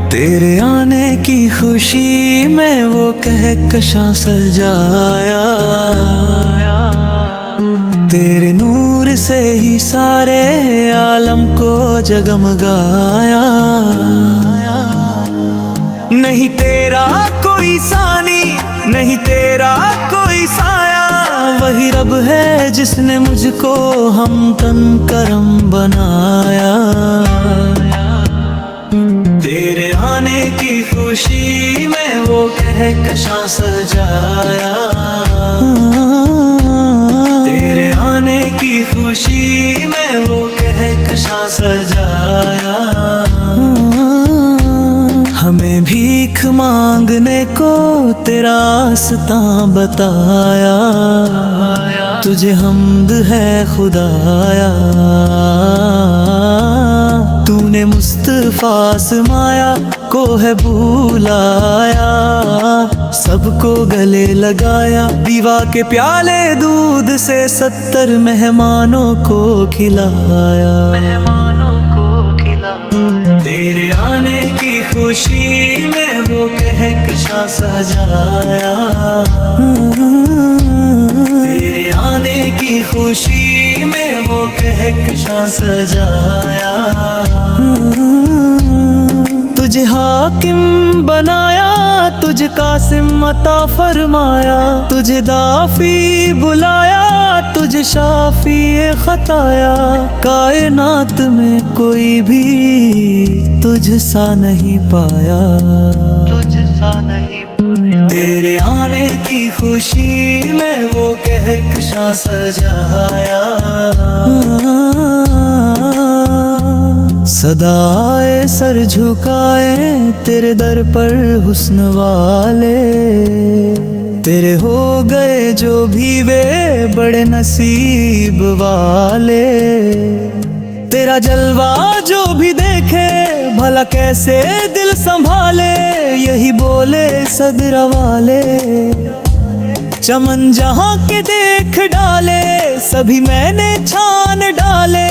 तेरे आने की खुशी में वो कहकशां सजाया, तेरे नूर से ही सारे आलम को जगमगाया। नहीं तेरा कोई सानी, नहीं तेरा कोई साया, वही रब है जिसने मुझको हम तन करम बनाया। तेरे आने की खुशी में वो कहकशां सजाया, तेरे आने की खुशी में वो कहकशां सजाया। हमें भीख मांगने को तेरा रास्ता बताया, तुझे हम्द है खुदाया। तूने मुस्तफा समाया को है बुलाया, सबको गले लगाया। दीवा के प्याले दूध से 70 मेहमानों को खिलाया। तेरे आने की खुशी में वो कहकशां सजाया, तेरे आने की खुशी में वो कहकशां सजाया। तुझे हाकिम बनाया, तुझे कासिम अता फरमाया, तुझे दाफी बुलाया, तुझे शाफी खताया। कायनात में कोई भी तुझ सा नहीं पाया, तुझ सा नहीं पाया। तेरे आने की खुशी में वो कहकशां सजाया, सदाए सर झुकाए तेरे दर पर हुस्न वाले। तेरे हो गए जो भी वे बड़े नसीब वाले। तेरा जलवा जो भी देखे भला कैसे दिल संभाले, यही बोले सदरा वाले। चमन जहाँ के देख डाले सभी मैंने छान डाले।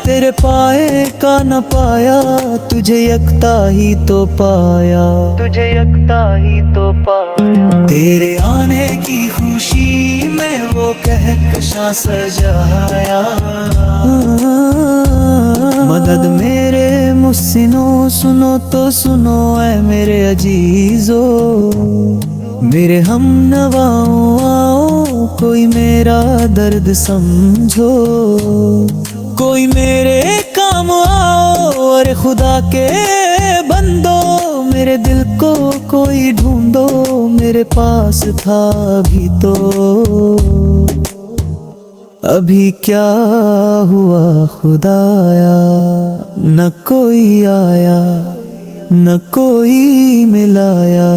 तेरे पाए का न पाया, तुझे यकता ही तो पाया, तुझे यकता ही तो पाया। तेरे आने की खुशी में वो कहकशां सजाया, मदद मेरे मुहसिनो सुनो तो सुनो ऐ मेरे अजीजो। मेरे हम नवाओं आओ कोई मेरा दर्द समझो, कोई मेरे काम आओ। और खुदा के बंदो मेरे दिल को कोई ढूंढो, मेरे पास था अभी तो अभी क्या हुआ खुदाया। न कोई आया न कोई मिलाया।